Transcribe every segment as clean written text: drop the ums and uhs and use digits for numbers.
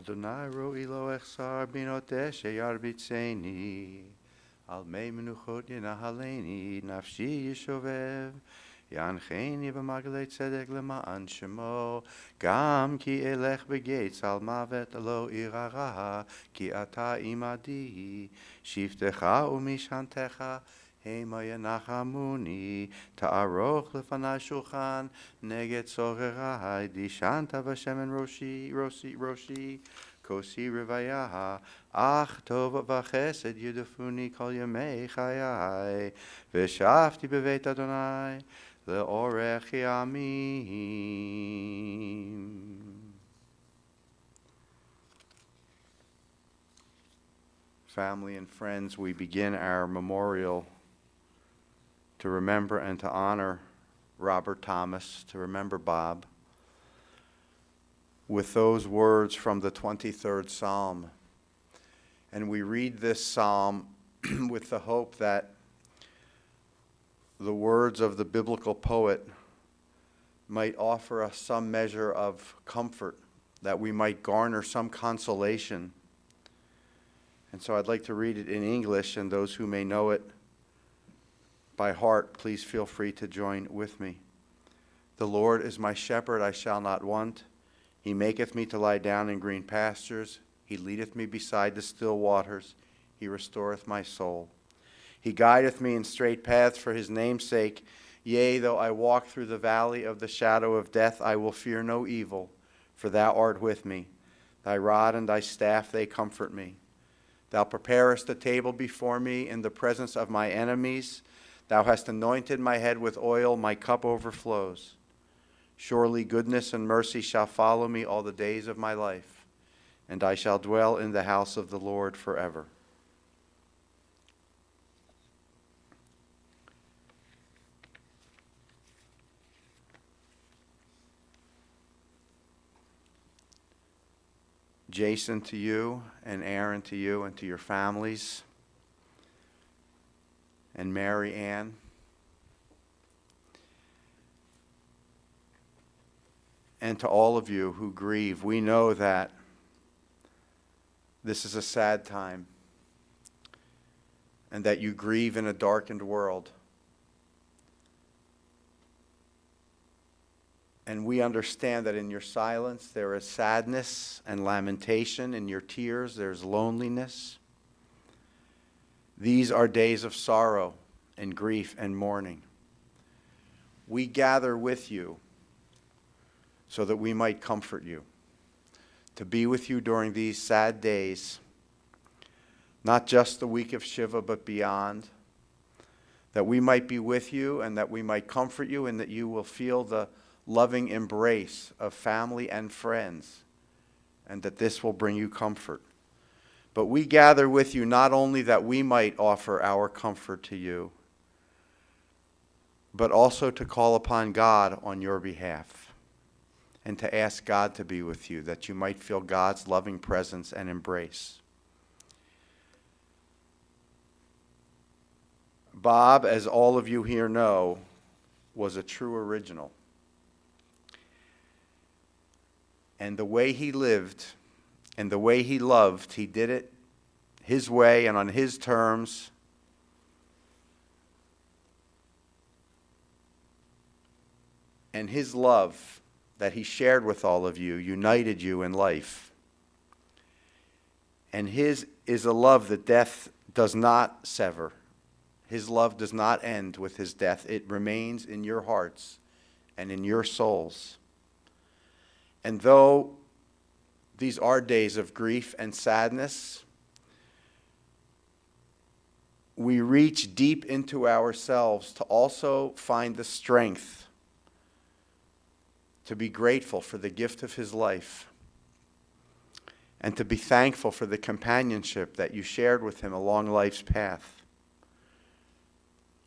Adonai ro'i lo echsar binoteh sheyarbitzeni. Al mei menuchot yenahaleni, nafshi yishovev. Yancheni b'maglei tzedek lema'an shemo. Gam ki elech begeitz al mavet lo irara, ki ata imadi. Shiftecha umishantecha, hema yenachamuni. Ta'aroch lefanai shulchan, neget sorerai. Dishanta v'shemen roshi. Kosi revayaha, ach tov v'chesed yudafuni kol yemei chayai, v'shafti beveit Adonai le'orech yamim. Family and friends, we begin our memorial to remember and to honor Robert Thomas, to remember Bob, with those words from the 23rd Psalm. And we read this psalm with the hope that the words of the biblical poet might offer us some measure of comfort, that we might garner some consolation. And so I'd like to read it in English, and those who may know it by heart, please feel free to join with me. The Lord is my shepherd, I shall not want. He maketh me to lie down in green pastures. He leadeth me beside the still waters. He restoreth my soul. He guideth me in straight paths for his name's sake. Yea, though I walk through the valley of the shadow of death, I will fear no evil, for thou art with me. Thy rod and thy staff, they comfort me. Thou preparest a table before me in the presence of my enemies. Thou hast anointed my head with oil, my cup overflows. Surely goodness and mercy shall follow me all the days of my life, and I shall dwell in the house of the Lord forever. Jason, to you, and Aaron, to you, and to your families, and Mary Ann. And to all of you who grieve, we know that this is a sad time and that you grieve in a darkened world. And we understand that in your silence there is sadness and lamentation. In your tears there's loneliness. These are days of sorrow and grief and mourning. We gather with you so that we might comfort you, to be with you during these sad days, not just the week of Shiva, but beyond, that we might be with you and that we might comfort you and that you will feel the loving embrace of family and friends, and that this will bring you comfort. But we gather with you not only that we might offer our comfort to you, but also to call upon God on your behalf and to ask God to be with you, that you might feel God's loving presence and embrace. Bob, as all of you here know, was a true original. And the way he lived and the way he loved, he did it his way and on his terms. And his love that he shared with all of you united you in life. And his is a love that death does not sever. His love does not end with his death. It remains in your hearts and in your souls. And though these are days of grief and sadness, we reach deep into ourselves to also find the strength to be grateful for the gift of his life and to be thankful for the companionship that you shared with him along life's path.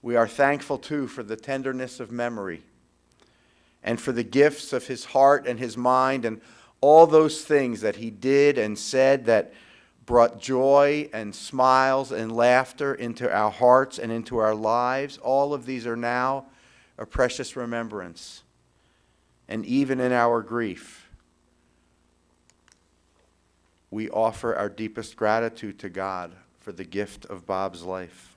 We are thankful, too, for the tenderness of memory and for the gifts of his heart and his mind and all those things that he did and said that brought joy and smiles and laughter into our hearts and into our lives. All of these are now a precious remembrance. And even in our grief, we offer our deepest gratitude to God for the gift of Bob's life.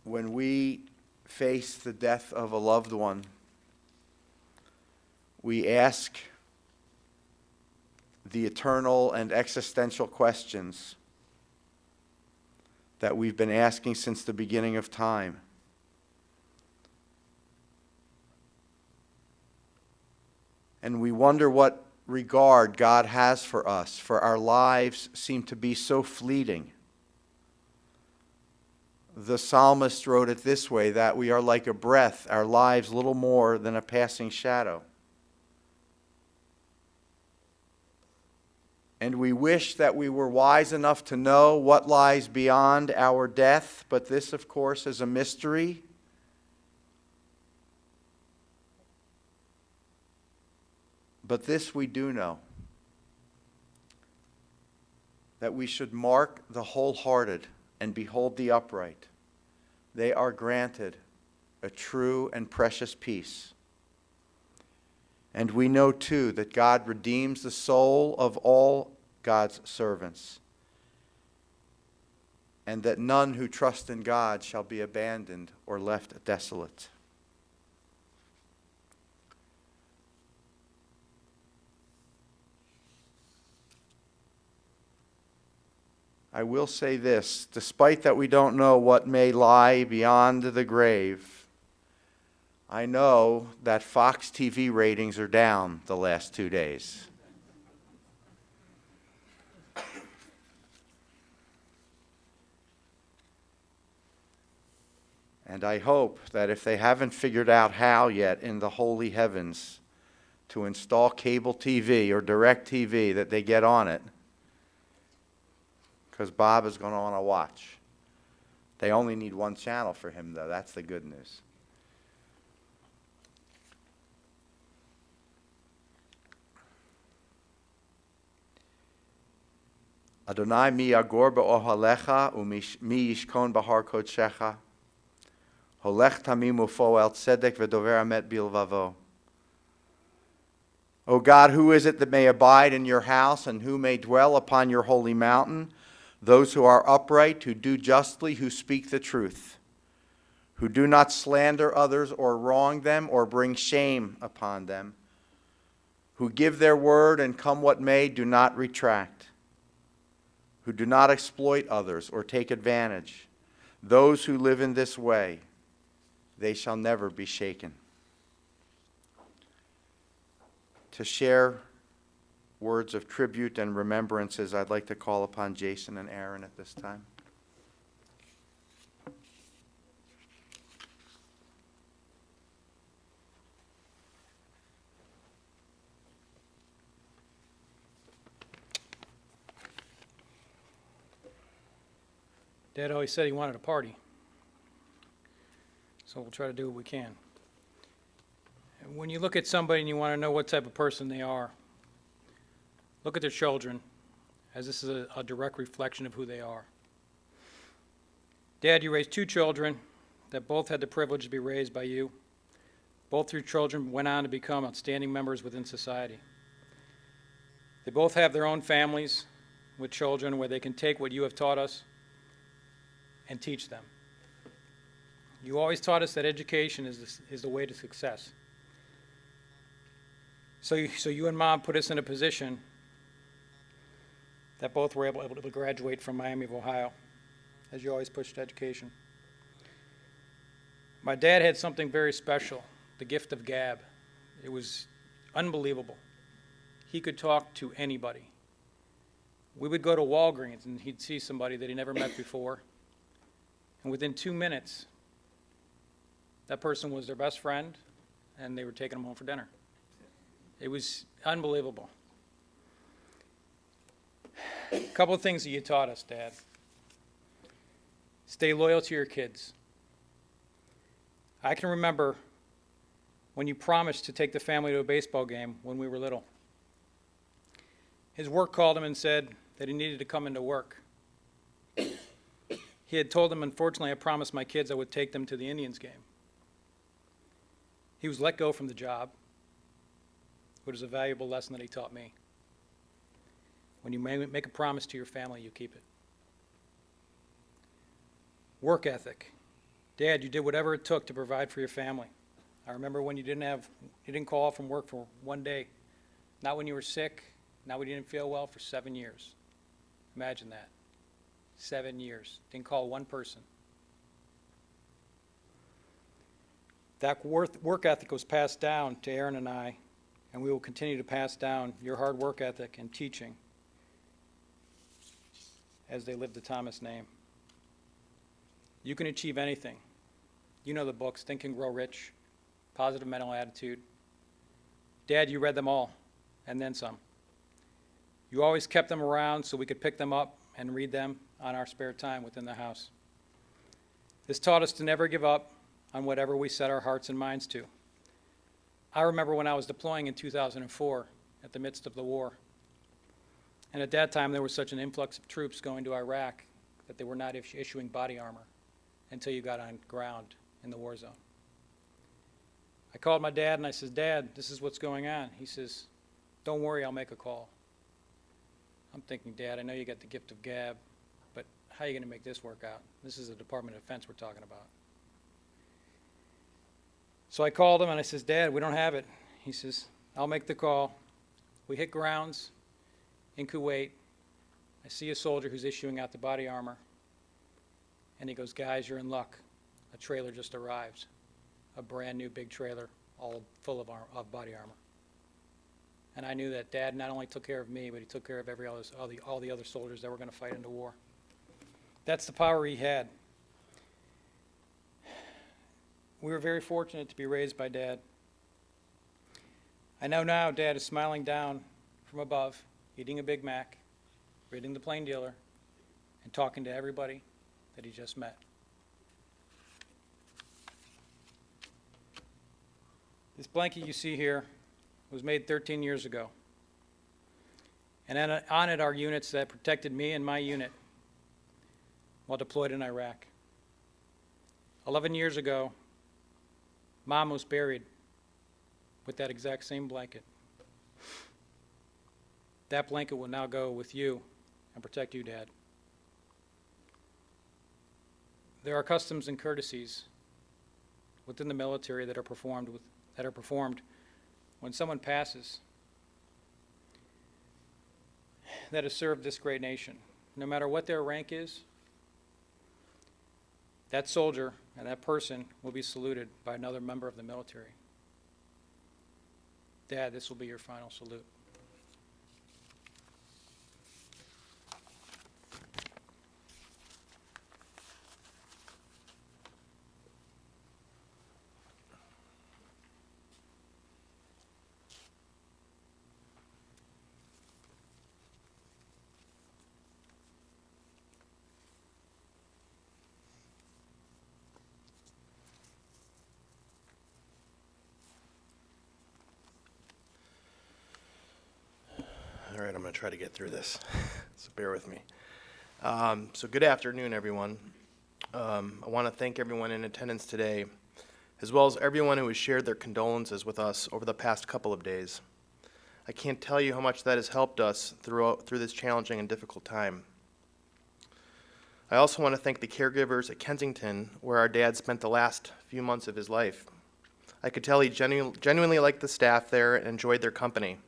When we face the death of a loved one, we ask the eternal and existential questions that we've been asking since the beginning of time. And we wonder what regard God has for us, for our lives seem to be so fleeting. The psalmist wrote it this way, that we are like a breath, our lives little more than a passing shadow. And we wish that we were wise enough to know what lies beyond our death, but this, of course, is a mystery. But this we do know, that we should mark the wholehearted and behold the upright. They are granted a true and precious peace. And we know, too, that God redeems the soul of all God's servants, and that none who trust in God shall be abandoned or left desolate. I will say this, despite that we don't know what may lie beyond the grave, I know that Fox TV ratings are down the last 2 days. And I hope that if they haven't figured out how yet in the holy heavens to install cable TV or direct TV, that they get on it, because Bob is going to want to watch. They only need one channel for him, though. That's the good news. Adonai mi yagor ba'ohalecha u'mi yishkon bahar kodshecha holech tamim u'foel tzedek v'dover amet bilvavo. O God, who is it that may abide in your house and who may dwell upon your holy mountain? Those who are upright, who do justly, who speak the truth, who do not slander others or wrong them or bring shame upon them, who give their word and come what may, do not retract, who do not exploit others or take advantage. Those who live in this way, they shall never be shaken. To share words of tribute and remembrances, I'd like to call upon Jason and Aaron at this time. Dad always said he wanted a party, so we'll try to do what we can. And when you look at somebody and you want to know what type of person they are, look at their children, as this is a direct reflection of who they are. Dad, you raised two children that both had the privilege to be raised by you. Both your children went on to become outstanding members within society. They both have their own families with children where they can take what you have taught us and teach them. You always taught us that education is the way to success. So you and Mom put us in a position that both were able to graduate from Miami of Ohio, as you always pushed education. My dad had something very special, the gift of gab. It was unbelievable. He could talk to anybody. We would go to Walgreens and he'd see somebody that he never met before, and within 2 minutes, that person was their best friend, and they were taking him home for dinner. It was unbelievable. A couple of things that you taught us, Dad. Stay loyal to your kids. I can remember when you promised to take the family to a baseball game when we were little. His work called him and said that he needed to come into work. He had told them, unfortunately, I promised my kids I would take them to the Indians game. He was let go from the job, which is a valuable lesson that he taught me. When you make a promise to your family, you keep it. Work ethic. Dad, you did whatever it took to provide for your family. I remember when you didn't call off from work for one day. Not when you were sick, not when you didn't feel well, for 7 years. Imagine that. 7 years. Didn't call one person. That work ethic was passed down to Aaron and I, and we will continue to pass down your hard work ethic and teaching as they live the Thomas name. You can achieve anything. You know the books, Think and Grow Rich, Positive Mental Attitude. Dad, you read them all, and then some. You always kept them around so we could pick them up and read them on our spare time within the house. This taught us to never give up on whatever we set our hearts and minds to. I remember when I was deploying in 2004 at the midst of the war. And at that time, there was such an influx of troops going to Iraq that they were not issuing body armor until you got on ground in the war zone. I called my dad and I said, Dad, this is what's going on. He says, don't worry, I'll make a call. I'm thinking, Dad, I know you got the gift of gab, but how are you going to make this work out? This is the Department of Defense we're talking about. So I called him and I says, Dad, we don't have it. He says, I'll make the call. We hit grounds in Kuwait. I see a soldier who's issuing out the body armor. And he goes, guys, you're in luck. A trailer just arrived. A brand new big trailer, all full of body armor. And I knew that Dad not only took care of me, but he took care of all the other soldiers that were going to fight in the war. That's the power he had. We were very fortunate to be raised by Dad. I know now Dad is smiling down from above, eating a Big Mac, reading the Plain Dealer, and talking to everybody that he just met. This blanket you see here was made 13 years ago. And on it are units that protected me and my unit while deployed in Iraq. 11 years ago, Mom was buried with that exact same blanket. That blanket will now go with you and protect you, Dad. There are customs and courtesies within the military that are performed when someone passes that has served this great nation. No matter what their rank is, that soldier and that person will be saluted by another member of the military. Dad, this will be your final salute. All right, I'm going to try to get through this, so bear with me. So good afternoon, everyone. I want to thank everyone in attendance today, as well as everyone who has shared their condolences with us over the past couple of days. I can't tell you how much that has helped us through this challenging and difficult time. I also want to thank the caregivers at Kensington, where our dad spent the last few months of his life. I could tell he genuinely liked the staff there and enjoyed their company.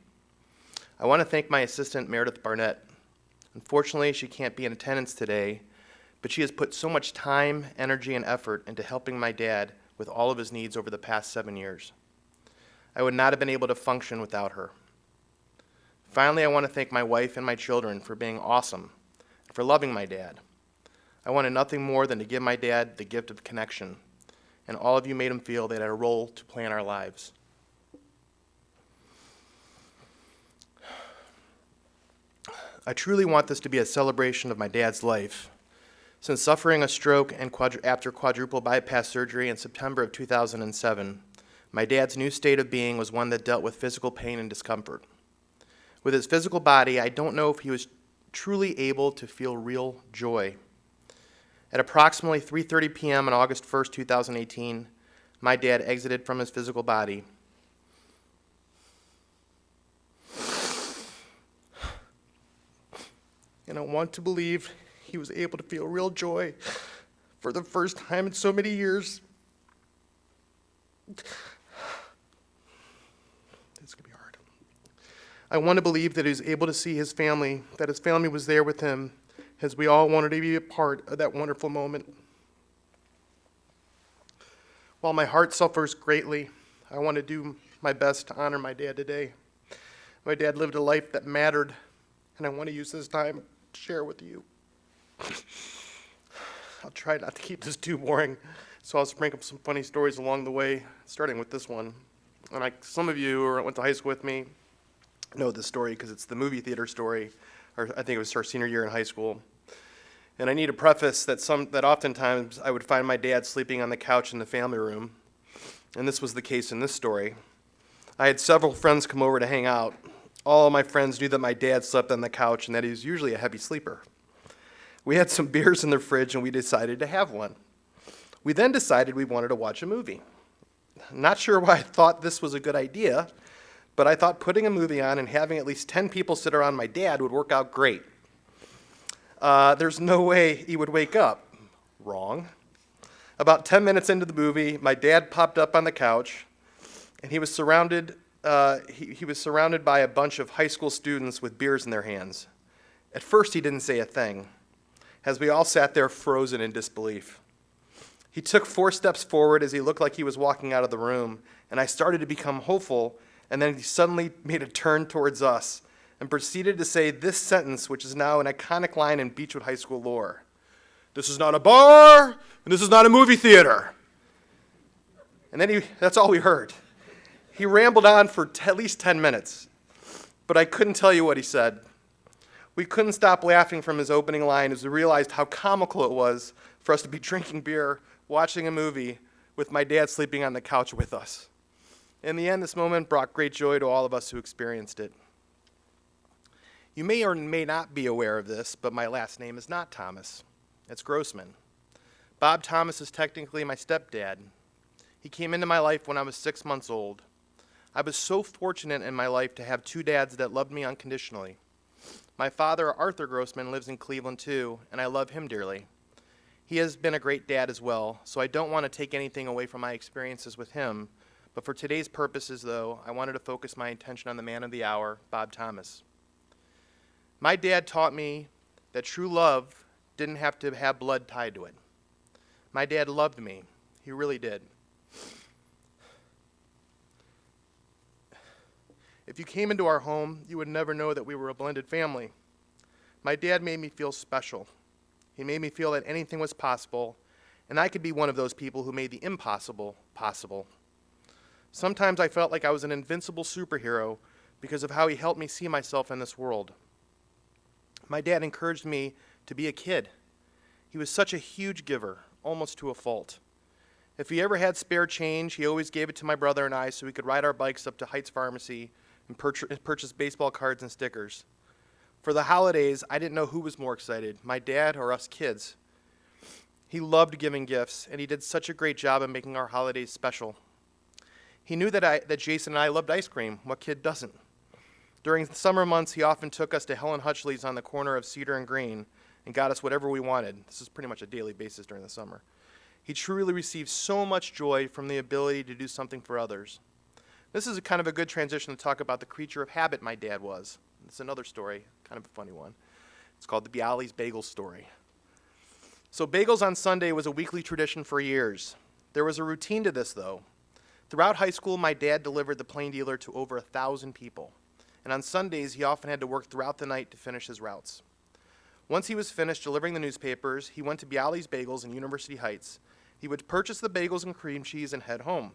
I want to thank my assistant, Meredith Barnett. Unfortunately, she can't be in attendance today, but she has put so much time, energy, and effort into helping my dad with all of his needs over the past 7 years. I would not have been able to function without her. Finally, I want to thank my wife and my children for being awesome and for loving my dad. I wanted nothing more than to give my dad the gift of connection, and all of you made him feel they had a role to play in our lives. I truly want this to be a celebration of my dad's life. Since suffering a stroke and after quadruple bypass surgery in September of 2007, my dad's new state of being was one that dealt with physical pain and discomfort. With his physical body, I don't know if he was truly able to feel real joy. At approximately 3:30 p.m. on August 1st, 2018, my dad exited from his physical body. And I want to believe he was able to feel real joy for the first time in so many years. It's going to be hard. I want to believe that he was able to see his family, that his family was there with him, as we all wanted to be a part of that wonderful moment. While my heart suffers greatly, I want to do my best to honor my dad today. My dad lived a life that mattered, and I want to use this time to share with you. I'll try not to keep this too boring, so I'll sprinkle some funny stories along the way, starting with this one. And some of you who went to high school with me know this story because it's the movie theater story, or I think it was our senior year in high school. And I need to preface that oftentimes I would find my dad sleeping on the couch in the family room, and this was the case in this story. I had several friends come over to hang out. All of my friends knew that my dad slept on the couch and that he was usually a heavy sleeper. We had some beers in the fridge and we decided to have one. We then decided we wanted to watch a movie. Not sure why I thought this was a good idea, but I thought putting a movie on and having at least 10 people sit around my dad would work out great. There's no way he would wake up. Wrong. About 10 minutes into the movie, my dad popped up on the couch, and he was surrounded by a bunch of high school students with beers in their hands. At first, he didn't say a thing, as we all sat there frozen in disbelief. He took 4 steps forward as he looked like he was walking out of the room, and I started to become hopeful, and then he suddenly made a turn towards us and proceeded to say this sentence, which is now an iconic line in Beechwood High School lore. "This is not a bar, and this is not a movie theater." And then that's all we heard. He rambled on for at least 10 minutes, but I couldn't tell you what he said. We couldn't stop laughing from his opening line as we realized how comical it was for us to be drinking beer, watching a movie, with my dad sleeping on the couch with us. In the end, this moment brought great joy to all of us who experienced it. You may or may not be aware of this, but my last name is not Thomas. It's Grossman. Bob Thomas is technically my stepdad. He came into my life when I was 6 months old. I was so fortunate in my life to have 2 dads that loved me unconditionally. My father, Arthur Grossman, lives in Cleveland too, and I love him dearly. He has been a great dad as well, so I don't want to take anything away from my experiences with him, but for today's purposes, though, I wanted to focus my attention on the man of the hour, Bob Thomas. My dad taught me that true love didn't have to have blood tied to it. My dad loved me. He really did. If you came into our home, you would never know that we were a blended family. My dad made me feel special. He made me feel that anything was possible, and I could be one of those people who made the impossible possible. Sometimes I felt like I was an invincible superhero because of how he helped me see myself in this world. My dad encouraged me to be a kid. He was such a huge giver, almost to a fault. If he ever had spare change, he always gave it to my brother and I so we could ride our bikes up to Heights Pharmacy and purchase baseball cards and stickers. For the holidays, I didn't know who was more excited, my dad or us kids. He loved giving gifts, and he did such a great job of making our holidays special. He knew that Jason and I loved ice cream. What kid doesn't? During the summer months, he often took us to Helen Hutchley's on the corner of Cedar and Green and got us whatever we wanted. This is pretty much a daily basis during the summer. He truly received so much joy from the ability to do something for others. This is kind of a good transition to talk about the creature of habit my dad was. It's another story, kind of a funny one. It's called the Bialy's Bagel story. So bagels on Sunday was a weekly tradition for years. There was a routine to this, though. Throughout high school, my dad delivered the Plain Dealer to over 1,000 people. And on Sundays, he often had to work throughout the night to finish his routes. Once he was finished delivering the newspapers, he went to Bialy's Bagels in University Heights. He would purchase the bagels and cream cheese and head home.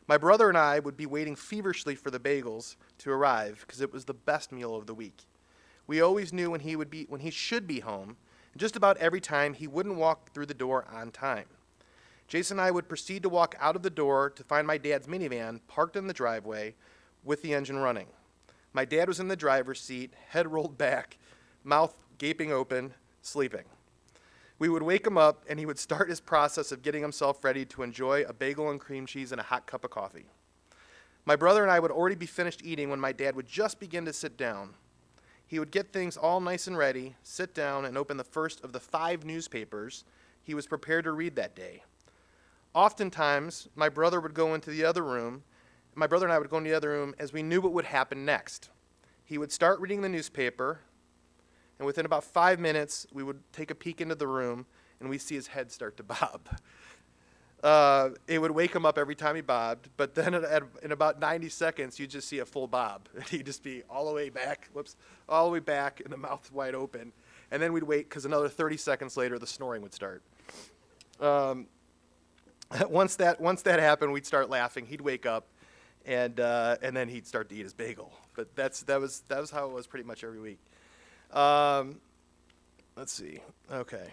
My brother and I would be waiting feverishly for the bagels to arrive because it was the best meal of the week. We always knew when he should be home, and just about every time he wouldn't walk through the door on time. Jason and I would proceed to walk out of the door to find my dad's minivan parked in the driveway with the engine running. My dad was in the driver's seat, head rolled back, mouth gaping open, sleeping. We would wake him up, and he would start his process of getting himself ready to enjoy a bagel and cream cheese and a hot cup of coffee. My brother and I would already be finished eating when my dad would just begin to sit down. He would get things all nice and ready, sit down, and open the first of the 5 newspapers he was prepared to read that day. Oftentimes, my brother and I would go into the other room as we knew what would happen next. He would start reading the newspaper, and within about 5 minutes, we would take a peek into the room, and we'd see his head start to bob. It would wake him up every time he bobbed, but then in about 90 seconds, you'd just see a full bob. He'd just be all the way back, and the mouth wide open. And then we'd wait, because another 30 seconds later, the snoring would start. Once that happened, we'd start laughing. He'd wake up, and then he'd start to eat his bagel. But that was how it was pretty much every week. Let's see. Okay.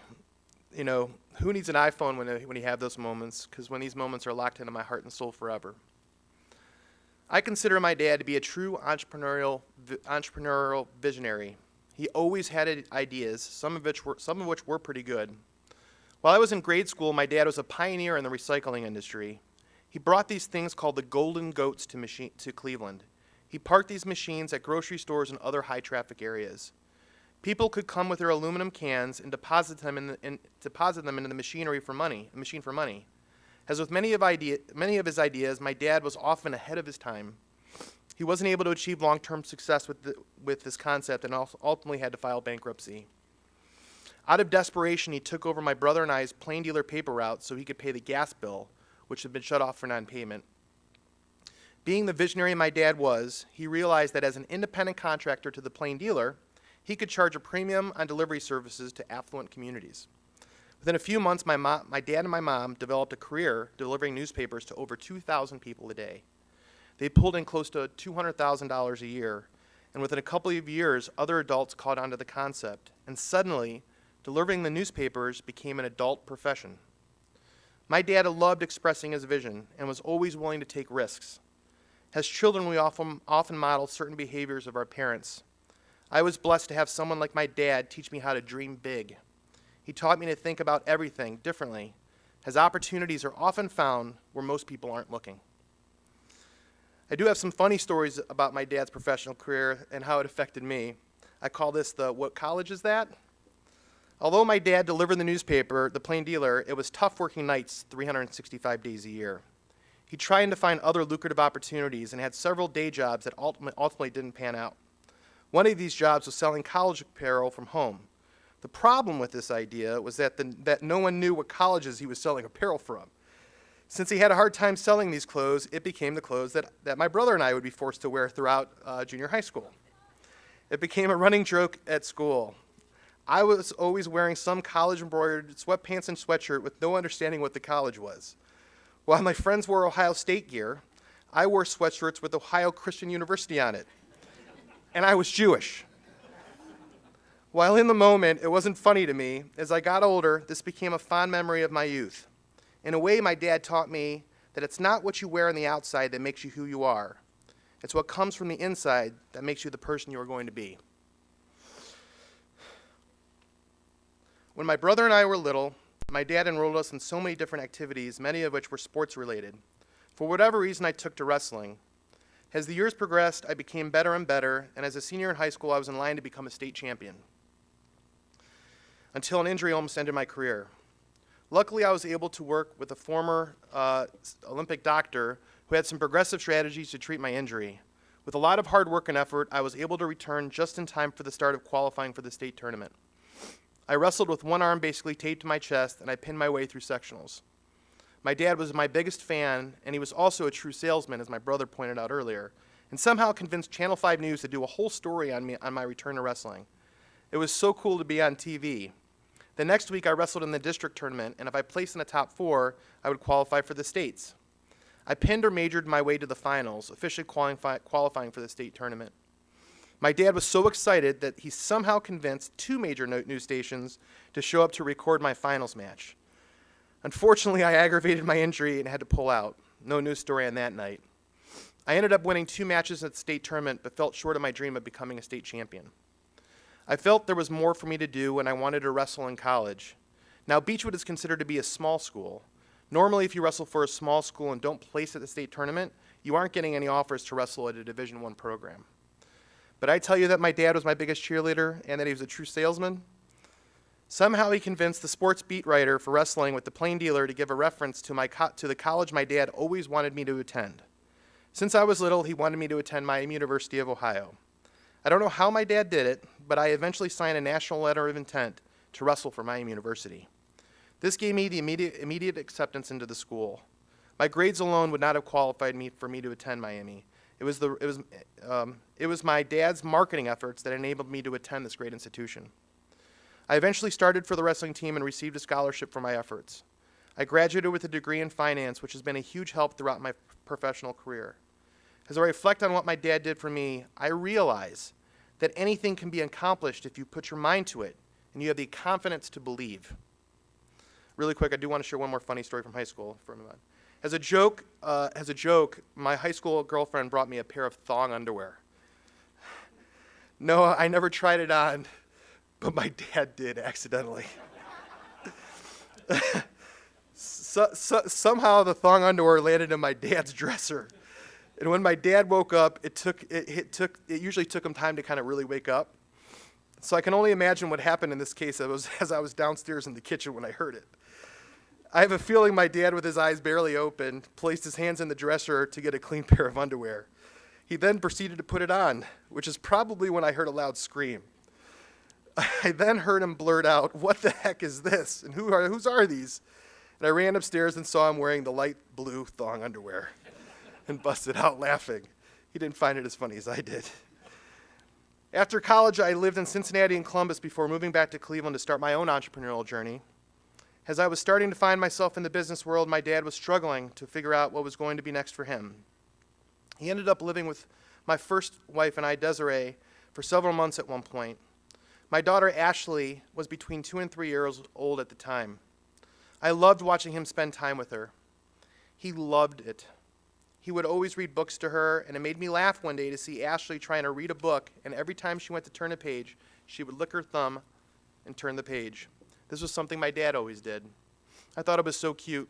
You know, who needs an iPhone when you have those moments? Because when these moments are locked into my heart and soul forever. I consider my dad to be a true entrepreneurial visionary. He always had ideas, some of which were pretty good. While I was in grade school, my dad was a pioneer in the recycling industry. He brought these things called the Golden Goats to Cleveland. He parked these machines at grocery stores and other high-traffic areas. People could come with their aluminum cans and deposit them into the machine for money. As with many of his ideas, my dad was often ahead of his time. He wasn't able to achieve long-term success with this concept and ultimately had to file bankruptcy. Out of desperation, he took over my brother and I's plain dealer paper route so he could pay the gas bill, which had been shut off for non-payment. Being the visionary my dad was, he realized that as an independent contractor to the plain dealer, he could charge a premium on delivery services to affluent communities. Within a few months, my dad and my mom developed a career delivering newspapers to over 2,000 people a day. They pulled in close to $200,000 a year, and within a couple of years, other adults caught on to the concept, and suddenly, delivering the newspapers became an adult profession. My dad loved expressing his vision and was always willing to take risks. As children, we often model certain behaviors of our parents. I was blessed to have someone like my dad teach me how to dream big. He taught me to think about everything differently, as opportunities are often found where most people aren't looking. I do have some funny stories about my dad's professional career and how it affected me. I call this the "what college is that?" Although my dad delivered the newspaper, the plain dealer, it was tough working nights 365 days a year. He tried to find other lucrative opportunities and had several day jobs that ultimately didn't pan out. One of these jobs was selling college apparel from home. The problem with this idea was that no one knew what colleges he was selling apparel from. Since he had a hard time selling these clothes, it became the clothes that my brother and I would be forced to wear throughout junior high school. It became a running joke at school. I was always wearing some college-embroidered sweatpants and sweatshirt with no understanding what the college was. While my friends wore Ohio State gear, I wore sweatshirts with Ohio Christian University on it. And I was Jewish. While in the moment, it wasn't funny to me, as I got older, this became a fond memory of my youth. In a way, my dad taught me that it's not what you wear on the outside that makes you who you are. It's what comes from the inside that makes you the person you are going to be. When my brother and I were little, my dad enrolled us in so many different activities, many of which were sports related. For whatever reason, I took to wrestling. As the years progressed, I became better and better, and as a senior in high school, I was in line to become a state champion. Until an injury almost ended my career. Luckily, I was able to work with a former Olympic doctor who had some progressive strategies to treat my injury. With a lot of hard work and effort, I was able to return just in time for the start of qualifying for the state tournament. I wrestled with one arm basically taped to my chest, and I pinned my way through sectionals. My dad was my biggest fan, and he was also a true salesman, as my brother pointed out earlier, and somehow convinced Channel 5 News to do a whole story on me on my return to wrestling. It was so cool to be on TV. The next week, I wrestled in the district tournament, and if I placed in the top 4, I would qualify for the states. I pinned or majored my way to the finals, officially qualifying for the state tournament. My dad was so excited that he somehow convinced 2 major news stations to show up to record my finals match. Unfortunately, I aggravated my injury and had to pull out. No news story on that night. I ended up winning 2 matches at the state tournament, but fell short of my dream of becoming a state champion. I felt there was more for me to do, and I wanted to wrestle in college. Now, Beechwood is considered to be a small school. Normally, if you wrestle for a small school and don't place at the state tournament, you aren't getting any offers to wrestle at a Division I program. But I tell you that my dad was my biggest cheerleader and that he was a true salesman. Somehow he convinced the sports beat writer for wrestling with the Plain Dealer to give a reference to the college my dad always wanted me to attend. Since I was little, he wanted me to attend Miami University of Ohio. I don't know how my dad did it, but I eventually signed a national letter of intent to wrestle for Miami University. This gave me the immediate acceptance into the school. My grades alone would not have qualified me for me to attend Miami. It was my dad's marketing efforts that enabled me to attend this great institution. I eventually started for the wrestling team and received a scholarship for my efforts. I graduated with a degree in finance, which has been a huge help throughout my professional career. As I reflect on what my dad did for me, I realize that anything can be accomplished if you put your mind to it and you have the confidence to believe. Really quick, I do want to share one more funny story from high school for a minute. As a joke, my high school girlfriend brought me a pair of thong underwear. No, I never tried it on, but my dad did accidentally. Somehow the thong underwear landed in my dad's dresser. And when my dad woke up, it usually took him time to kind of really wake up. So I can only imagine what happened in this case as I was downstairs in the kitchen when I heard it. I have a feeling my dad, with his eyes barely open, placed his hands in the dresser to get a clean pair of underwear. He then proceeded to put it on, which is probably when I heard a loud scream. I then heard him blurt out, "What the heck is this? And whose are these?" And I ran upstairs and saw him wearing the light blue thong underwear and busted out laughing. He didn't find it as funny as I did. After college, I lived in Cincinnati and Columbus before moving back to Cleveland to start my own entrepreneurial journey. As I was starting to find myself in the business world, my dad was struggling to figure out what was going to be next for him. He ended up living with my first wife and I, Desiree, for several months at one point. My daughter, Ashley, was between 2 and 3 years old at the time. I loved watching him spend time with her. He loved it. He would always read books to her, and it made me laugh one day to see Ashley trying to read a book, and every time she went to turn a page, she would lick her thumb and turn the page. This was something my dad always did. I thought it was so cute.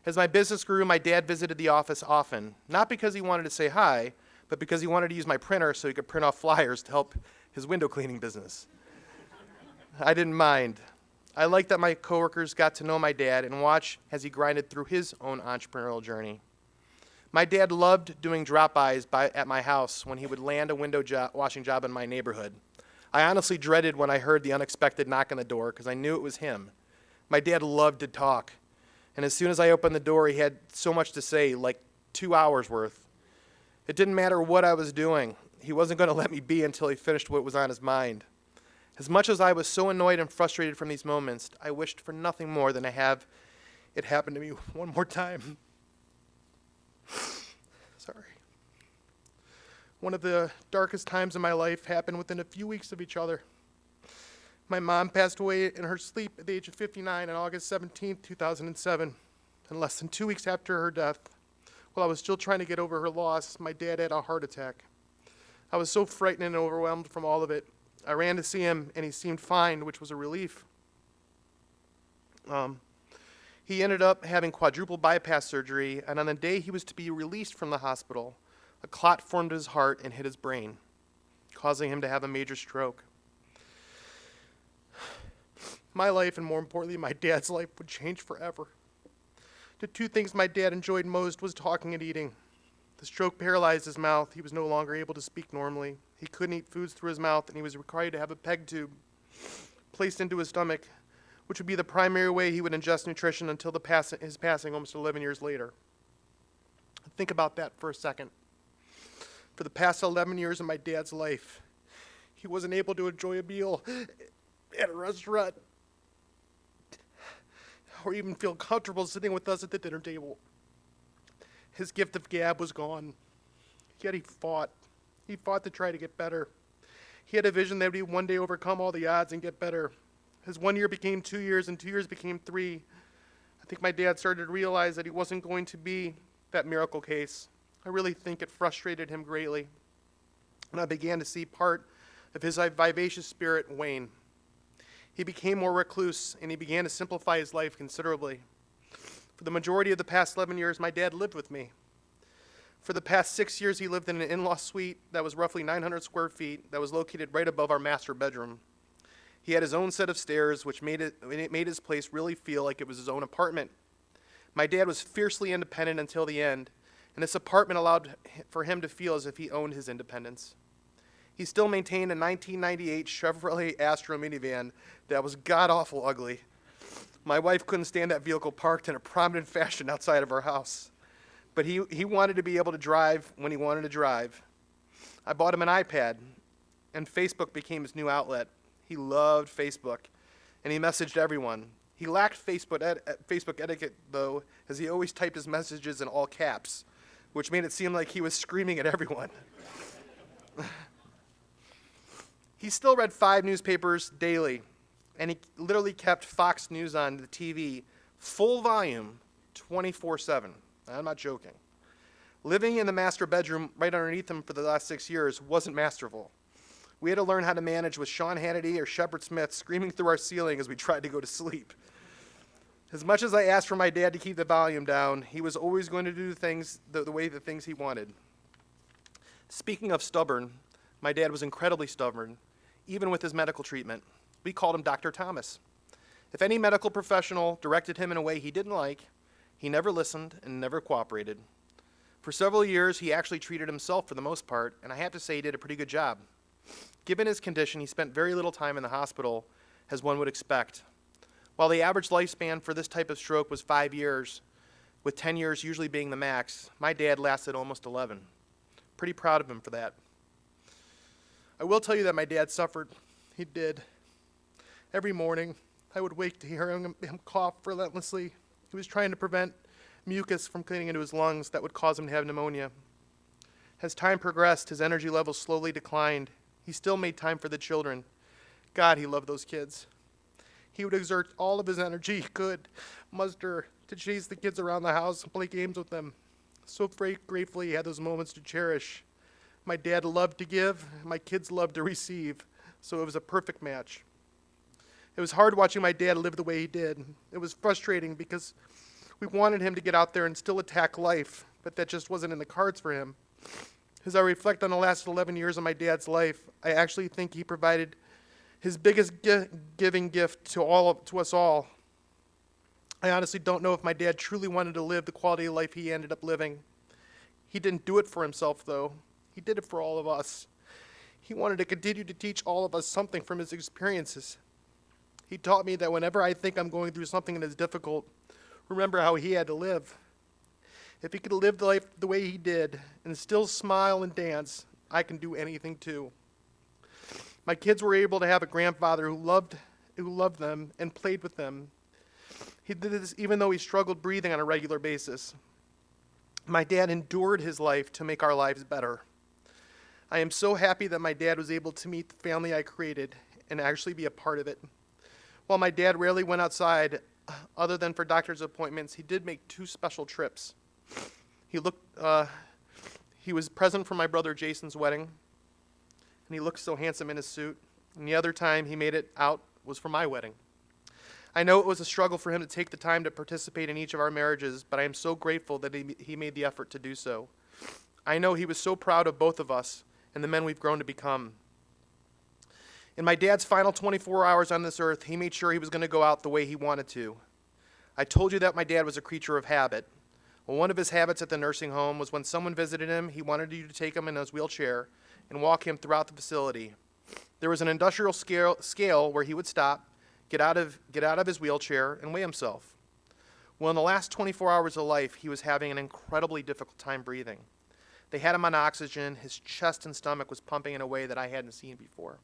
As my business grew, my dad visited the office often, not because he wanted to say hi, but because he wanted to use my printer so he could print off flyers to help his window cleaning business. I didn't mind. I liked that my coworkers got to know my dad and watch as he grinded through his own entrepreneurial journey. My dad loved doing drop-bys at my house when he would land a window washing job in my neighborhood. I honestly dreaded when I heard the unexpected knock on the door because I knew it was him. My dad loved to talk, and as soon as I opened the door, he had so much to say, like 2 hours worth. It didn't matter what I was doing. He wasn't going to let me be until he finished what was on his mind. As much as I was so annoyed and frustrated from these moments, I wished for nothing more than to have it happen to me one more time. Sorry. One of the darkest times in my life happened within a few weeks of each other. My mom passed away in her sleep at the age of 59 on August 17, 2007. And less than 2 weeks after her death, while I was still trying to get over her loss, my dad had a heart attack. I was so frightened and overwhelmed from all of it. I ran to see him, and he seemed fine, which was a relief. He ended up having quadruple bypass surgery, and on the day he was to be released from the hospital, a clot formed his heart and hit his brain, causing him to have a major stroke. My life, and more importantly, my dad's life, would change forever. The two things my dad enjoyed most was talking and eating. The stroke paralyzed his mouth. He was no longer able to speak normally. He couldn't eat foods through his mouth, and he was required to have a PEG tube placed into his stomach, which would be the primary way he would ingest nutrition until his passing almost 11 years later. Think about that for a second. For the past 11 years of my dad's life, he wasn't able to enjoy a meal at a restaurant or even feel comfortable sitting with us at the dinner table. His gift of gab was gone, yet he fought. He fought to try to get better. He had a vision that he would one day overcome all the odds and get better. As 1 year became 2 years and 2 years became 3, I think my dad started to realize that he wasn't going to be that miracle case. I really think it frustrated him greatly. And I began to see part of his vivacious spirit wane. He became more recluse, and he began to simplify his life considerably. For the majority of the past 11 years, my dad lived with me. For the past 6 years, he lived in an in-law suite that was roughly 900 square feet that was located right above our master bedroom. He had his own set of stairs, which made his place really feel like it was his own apartment. My dad was fiercely independent until the end, and this apartment allowed for him to feel as if he owned his independence. He still maintained a 1998 Chevrolet Astra minivan that was god-awful ugly. My wife couldn't stand that vehicle parked in a prominent fashion outside of our house. But he wanted to be able to drive when he wanted to drive. I bought him an iPad, and Facebook became his new outlet. He loved Facebook, and he messaged everyone. He lacked Facebook etiquette, though, as he always typed his messages in all caps, which made it seem like he was screaming at everyone. He still read 5 newspapers daily, and he literally kept Fox News on the TV, full volume, 24/7. I'm not joking. Living in the master bedroom right underneath him for the last 6 years wasn't masterful. We had to learn how to manage with Sean Hannity or Shepard Smith screaming through our ceiling as we tried to go to sleep. As much as I asked for my dad to keep the volume down, he was always going to do things the way the things he wanted. Speaking of stubborn, my dad was incredibly stubborn, even with his medical treatment. We called him Dr. Thomas. If any medical professional directed him in a way he didn't like, he never listened and never cooperated. For several years, he actually treated himself for the most part, and I have to say he did a pretty good job. Given his condition, he spent very little time in the hospital, as one would expect. While the average lifespan for this type of stroke was 5 years, with 10 years usually being the max, my dad lasted almost 11. Pretty proud of him for that. I will tell you that my dad suffered. He did. Every morning, I would wake to hear him cough relentlessly. He was trying to prevent mucus from getting into his lungs that would cause him to have pneumonia. As time progressed, his energy levels slowly declined. He still made time for the children. God, he loved those kids. He would exert all of his energy he could muster to chase the kids around the house and play games with them. So gratefully he had those moments to cherish. My dad loved to give, my kids loved to receive, so it was a perfect match. It was hard watching my dad live the way he did. It was frustrating because we wanted him to get out there and still attack life, but that just wasn't in the cards for him. As I reflect on the last 11 years of my dad's life, I actually think he provided his biggest giving gift to us all. I honestly don't know if my dad truly wanted to live the quality of life he ended up living. He didn't do it for himself, though. He did it for all of us. He wanted to continue to teach all of us something from his experiences. He taught me that whenever I think I'm going through something that is difficult, remember how he had to live. If he could live the life the way he did and still smile and dance, I can do anything too. My kids were able to have a grandfather who loved them and played with them. He did this even though he struggled breathing on a regular basis. My dad endured his life to make our lives better. I am so happy that my dad was able to meet the family I created and actually be a part of it. While my dad rarely went outside, other than for doctor's appointments, he did make 2 special trips. He was present for my brother Jason's wedding, and he looked so handsome in his suit. And the other time he made it out was for my wedding. I know it was a struggle for him to take the time to participate in each of our marriages, but I am so grateful that he made the effort to do so. I know he was so proud of both of us and the men we've grown to become. In my dad's final 24 hours on this earth, he made sure he was going to go out the way he wanted to. I told you that my dad was a creature of habit. Well, one of his habits at the nursing home was when someone visited him, he wanted you to take him in his wheelchair and walk him throughout the facility. There was an industrial scale where he would stop, get out of his wheelchair, and weigh himself. Well, in the last 24 hours of life, he was having an incredibly difficult time breathing. They had him on oxygen. His chest and stomach was pumping in a way that I hadn't seen before,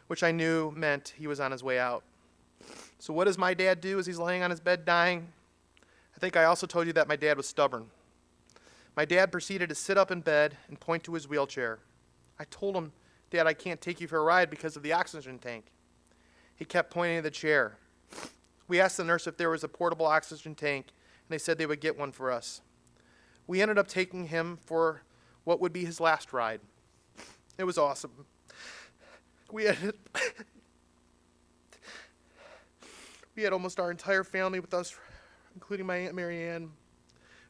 which I knew meant he was on his way out. So what does my dad do as he's laying on his bed dying? I think I also told you that my dad was stubborn. My dad proceeded to sit up in bed and point to his wheelchair. I told him, Dad, I can't take you for a ride because of the oxygen tank. He kept pointing to the chair. We asked the nurse if there was a portable oxygen tank, and they said they would get one for us. We ended up taking him for what would be his last ride. It was awesome. We ended We had almost our entire family with us, including my Aunt Mary Ann.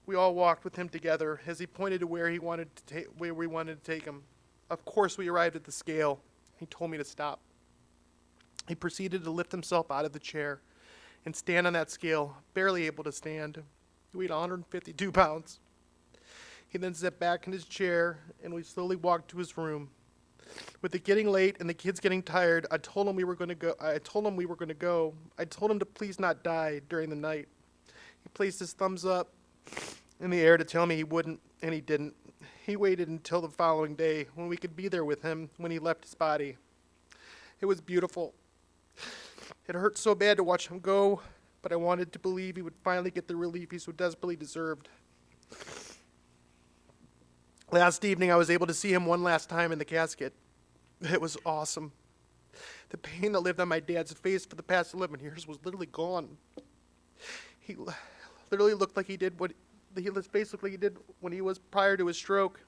We all walked with him together as he pointed to where we wanted to take him. Of course, we arrived at the scale. He told me to stop. He proceeded to lift himself out of the chair and stand on that scale, barely able to stand. He weighed 152 pounds. He then sat back in his chair, and we slowly walked to his room. With it getting late and the kids getting tired, I told him we were going to go. I told him to please not die during the night. He placed his thumbs up in the air to tell me he wouldn't, and he didn't. He waited until the following day when we could be there with him when he left his body. It was beautiful. It hurt so bad to watch him go, but I wanted to believe he would finally get the relief he so desperately deserved. Last evening, I was able to see him one last time in the casket. It was awesome. The pain that lived on my dad's face for the past 11 years was literally gone. He literally looked like he did when he was prior to his stroke.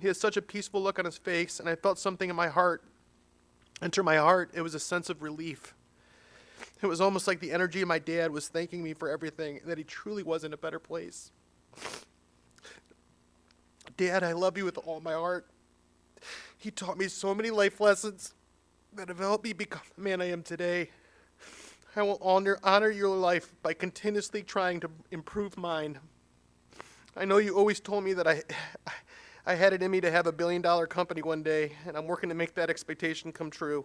He had such a peaceful look on his face, and I felt something in my heart enter my heart. It was a sense of relief. It was almost like the energy of my dad was thanking me for everything, and that he truly was in a better place. Dad, I love you with all my heart. He taught me so many life lessons that have helped me become the man I am today. I will honor your life by continuously trying to improve mine. I know you always told me that I had it in me to have $1 billion company one day, and I'm working to make that expectation come true.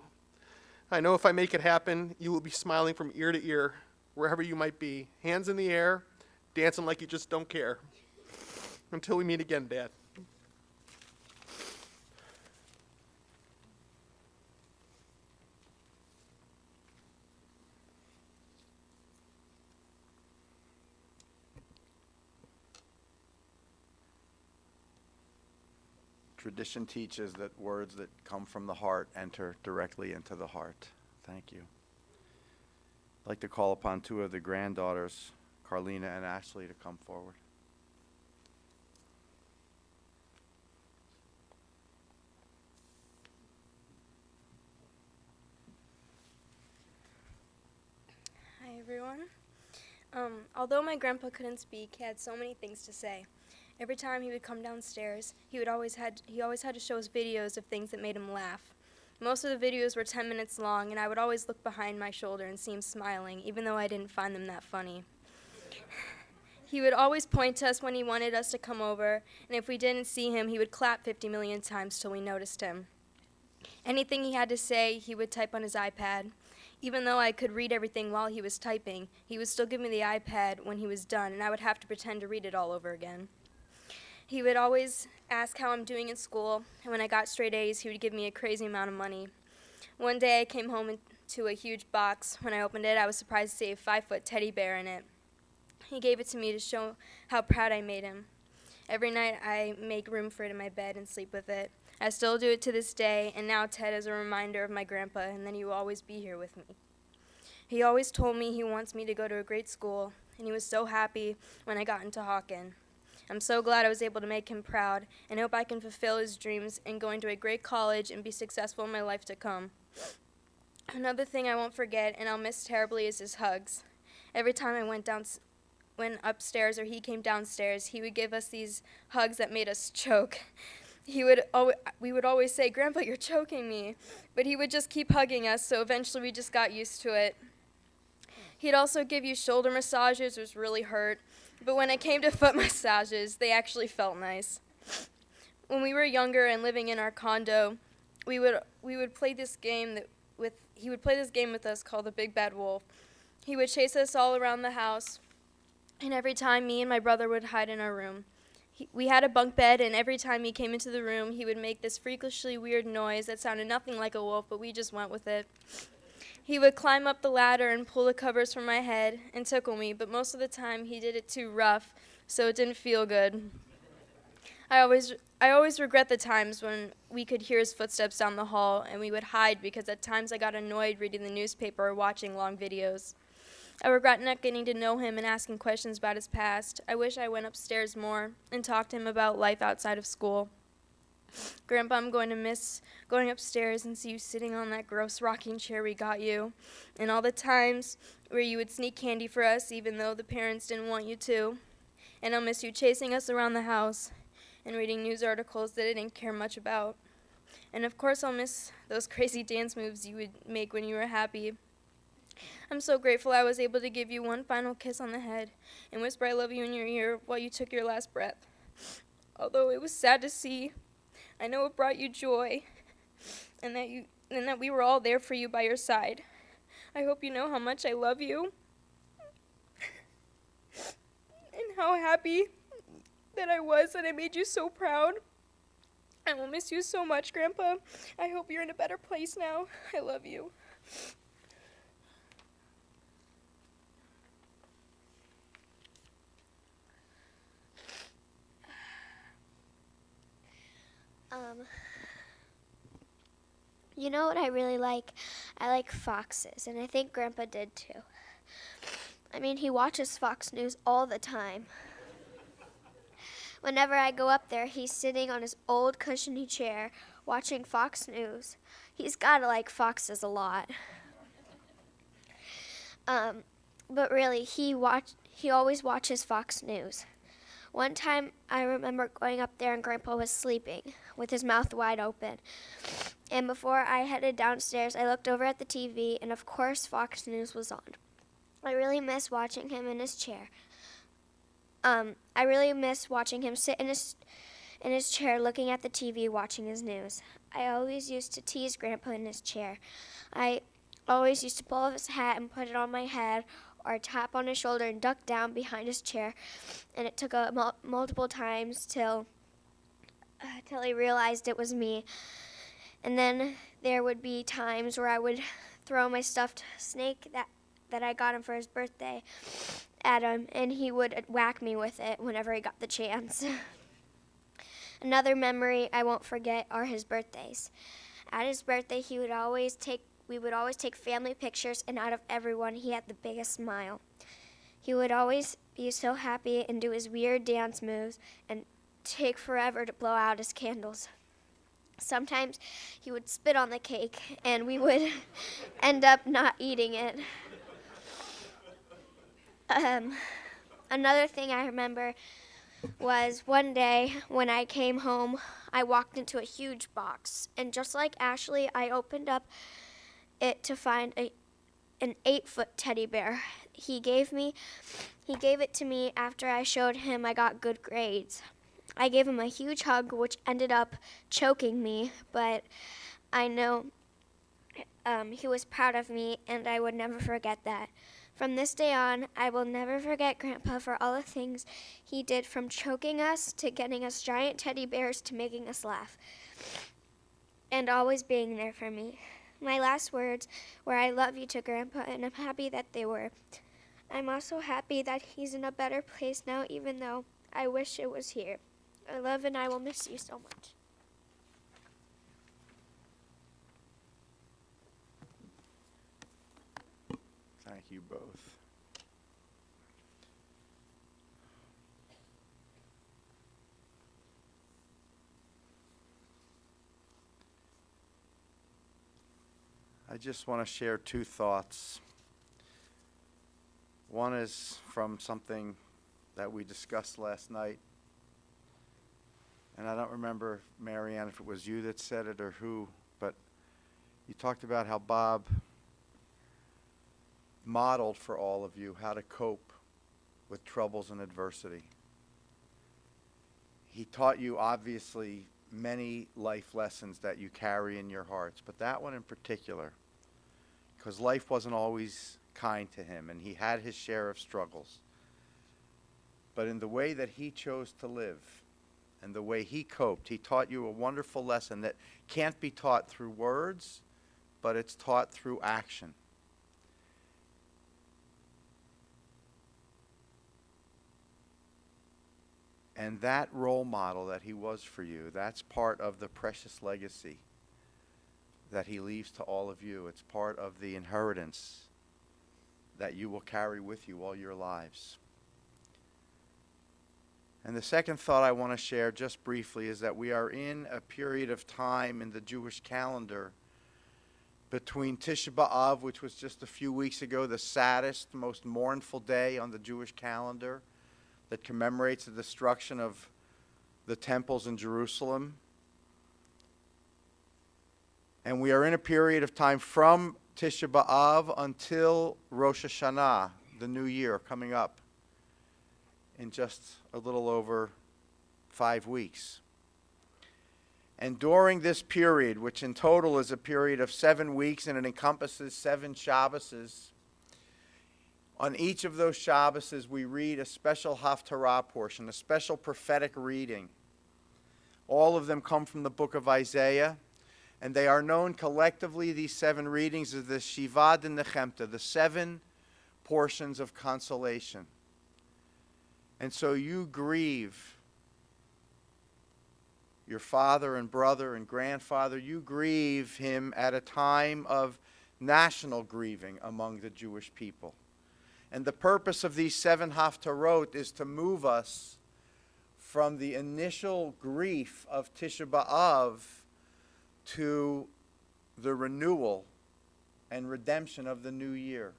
I know if I make it happen, you will be smiling from ear to ear, wherever you might be, hands in the air, dancing like you just don't care. Until we meet again, Dad. Tradition teaches that words that come from the heart enter directly into the heart. Thank you. I'd like to call upon two of the granddaughters, Carlina and Ashley, to come forward. Hi, everyone. Although my grandpa couldn't speak, he had so many things to say. Every time he would come downstairs, he always had to show us videos of things that made him laugh. Most of the videos were 10 minutes long, and I would always look behind my shoulder and see him smiling, even though I didn't find them that funny. He would always point to us when he wanted us to come over, and if we didn't see him, he would clap 50 million times till we noticed him. Anything he had to say, he would type on his iPad. Even though I could read everything while he was typing, he would still give me the iPad when he was done, and I would have to pretend to read it all over again. He would always ask how I'm doing in school, and when I got straight A's, he would give me a crazy amount of money. One day I came home to a huge box. When I opened it, I was surprised to see a 5-foot teddy bear in it. He gave it to me to show how proud I made him. Every night I make room for it in my bed and sleep with it. I still do it to this day, and now Ted is a reminder of my grandpa, and that he will always be here with me. He always told me he wants me to go to a great school, and he was so happy when I got into Hawken. I'm so glad I was able to make him proud, and hope I can fulfill his dreams and go into a great college and be successful in my life to come. Another thing I won't forget, and I'll miss terribly, is his hugs. Every time I went upstairs or he came downstairs, he would give us these hugs that made us choke. We would always say, "Grandpa, you're choking me," but he would just keep hugging us, so eventually we just got used to it. He'd also give you shoulder massages, which really hurt, but when it came to foot massages, they actually felt nice. When we were younger and living in our condo, we would play this game he would play this game with us called the Big Bad Wolf. He would chase us all around the house, and every time me and my brother would hide in our room. We had a bunk bed, and every time he came into the room, he would make this freakishly weird noise that sounded nothing like a wolf, but we just went with it. He would climb up the ladder and pull the covers from my head and tickle me, but most of the time he did it too rough, so it didn't feel good. I always regret the times when we could hear his footsteps down the hall, and we would hide because at times I got annoyed reading the newspaper or watching long videos. I regret not getting to know him and asking questions about his past. I wish I went upstairs more and talked to him about life outside of school. Grandpa, I'm going to miss going upstairs and see you sitting on that gross rocking chair we got you, and all the times where you would sneak candy for us even though the parents didn't want you to. And I'll miss you chasing us around the house and reading news articles that I didn't care much about. And of course I'll miss those crazy dance moves you would make when you were happy. I'm so grateful I was able to give you one final kiss on the head and whisper I love you in your ear while you took your last breath. Although it was sad to see, I know it brought you joy and that we were all there for you by your side. I hope you know how much I love you and how happy that I was that I made you so proud. I will miss you so much, Grandpa. I hope you're in a better place now. I love you. You know what I really like? I like foxes, and I think Grandpa did too. I mean, he watches Fox News all the time. Whenever I go up there, he's sitting on his old cushiony chair watching Fox News. He's gotta like foxes a lot. But really, he always watches Fox News. One time, I remember going up there and Grandpa was sleeping with his mouth wide open. And before I headed downstairs, I looked over at the TV, and of course, Fox News was on. I really miss watching him in his chair. I really miss watching him sit in his chair looking at the TV watching his news. I always used to tease Grandpa in his chair. I always used to pull off his hat and put it on my head, or tap on his shoulder and duck down behind his chair. And it took multiple times till he realized it was me. And then there would be times where I would throw my stuffed snake that I got him for his birthday at him, and he would whack me with it whenever he got the chance. Another memory I won't forget are his birthdays. At his birthday, we would always take family pictures, and out of everyone, he had the biggest smile. He would always be so happy and do his weird dance moves and take forever to blow out his candles. Sometimes he would spit on the cake, and we would end up not eating it. Another thing I remember was one day when I came home, I walked into a huge box, and just like Ashley, I opened up it to find an 8-foot teddy bear. He gave it to me after I showed him I got good grades. I gave him a huge hug, which ended up choking me, but I know he was proud of me, and I would never forget that. From this day on, I will never forget Grandpa for all the things he did, from choking us to getting us giant teddy bears to making us laugh, and always being there for me. My last words were I love you to Grandpa, and I'm happy that they were. I'm also happy that he's in a better place now, even though I wish it was here. I love and I will miss you so much. Thank you both. I just want to share two thoughts. One is from something that we discussed last night. And I don't remember, Marianne, if it was you that said it or who, but you talked about how Bob modeled for all of you how to cope with troubles and adversity. He taught you, obviously, many life lessons that you carry in your hearts, but that one in particular, because life wasn't always kind to him, and he had his share of struggles. But in the way that he chose to live, and the way he coped, he taught you a wonderful lesson that can't be taught through words, but it's taught through action. And that role model that he was for you, that's part of the precious legacy that he leaves to all of you. It's part of the inheritance that you will carry with you all your lives. And the second thought I want to share just briefly is that we are in a period of time in the Jewish calendar between Tisha B'Av, which was just a few weeks ago, the saddest, most mournful day on the Jewish calendar that commemorates the destruction of the temples in Jerusalem. And we are in a period of time from Tisha B'Av until Rosh Hashanah, the new year coming up in just a little over 5 weeks. And during this period, which in total is a period of 7 weeks and it encompasses 7 Shabbases, on each of those Shabbases we read a special Haftarah portion, a special prophetic reading. All of them come from the book of Isaiah, and they are known collectively, these 7 readings, as the Shiva Nechemta, the 7 portions of consolation. And so you grieve your father and brother and grandfather, you grieve him at a time of national grieving among the Jewish people. And the purpose of these 7 Haftarot is to move us from the initial grief of Tisha B'Av to the renewal and redemption of the new year.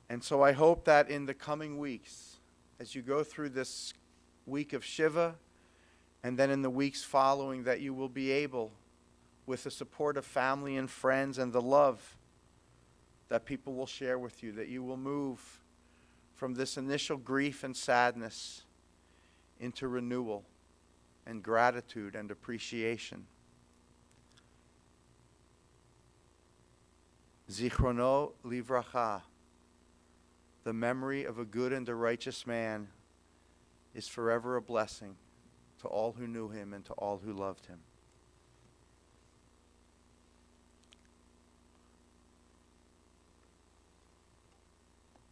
And so I hope that in the coming weeks, as you go through this week of Shiva, and then in the weeks following, that you will be able, with the support of family and friends and the love that people will share with you, that you will move from this initial grief and sadness into renewal and gratitude and appreciation. Zichrono livracha, the memory of a good and a righteous man, is forever a blessing to all who knew him and to all who loved him.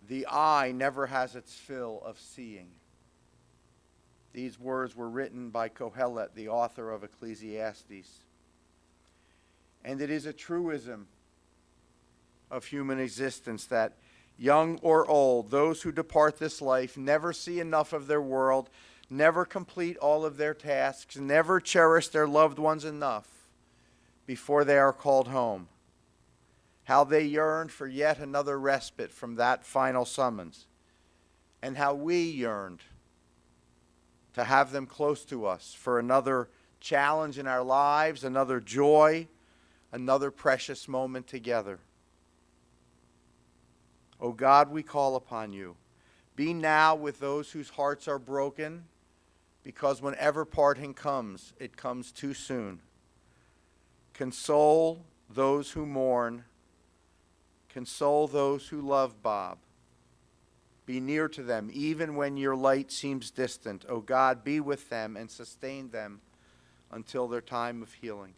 The eye never has its fill of seeing. These words were written by Kohelet, the author of Ecclesiastes. And it is a truism of human existence that young or old, those who depart this life never see enough of their world, never complete all of their tasks, never cherish their loved ones enough before they are called home. How they yearn for yet another respite from that final summons, and how we yearned to have them close to us for another challenge in our lives, another joy, another precious moment together. O God, we call upon you. Be now with those whose hearts are broken, because whenever parting comes, it comes too soon. Console those who mourn. Console those who love Bob. Be near to them, even when your light seems distant. O God, be with them and sustain them until their time of healing.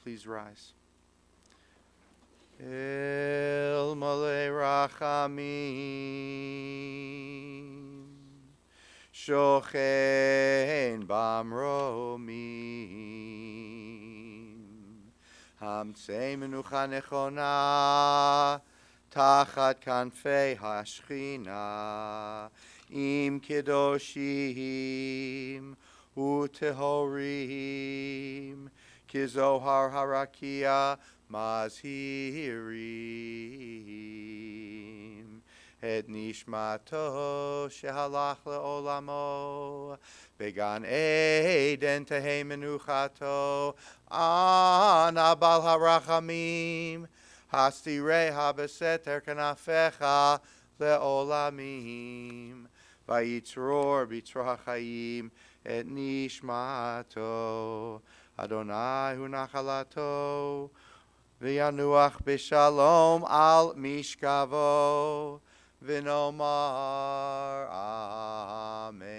Please rise. El Malay Rachamim, Shochen Bamromim, Hamtzei Menucha Nechona, Tachat Kanfei Hashchina, Im Kedoshim Utehorim, Kizohar Harakia, Mazhirim et nishmato shehalach leolamo began Eden tehei menuchato ana bal harachamim hastireha beseter kanafecha leolamim vayitzror bitzror hachayim et nishmato Adonai hu nachalato V'yanuach b'shalom al mishkavo v'nomar Amen.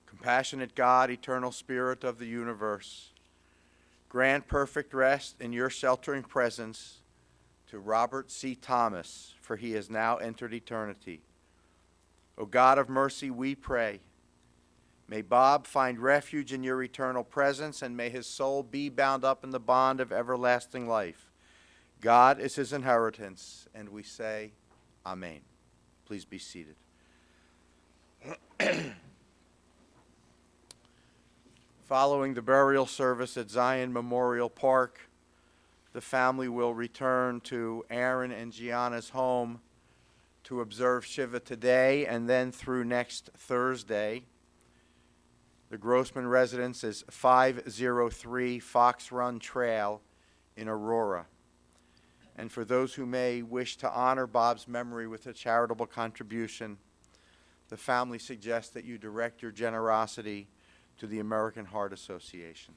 Compassionate God, eternal Spirit of the universe, grant perfect rest in your sheltering presence to Robert C. Thomas, for he has now entered eternity. O God of mercy, we pray. May Bob find refuge in your eternal presence, and may his soul be bound up in the bond of everlasting life. God is his inheritance, and we say, Amen. Please be seated. Following the burial service at Zion Memorial Park, the family will return to Aaron and Gianna's home to observe Shiva today and then through next Thursday. The Grossman residence is 503 Fox Run Trail in Aurora. And for those who may wish to honor Bob's memory with a charitable contribution, the family suggests that you direct your generosity to the American Heart Association.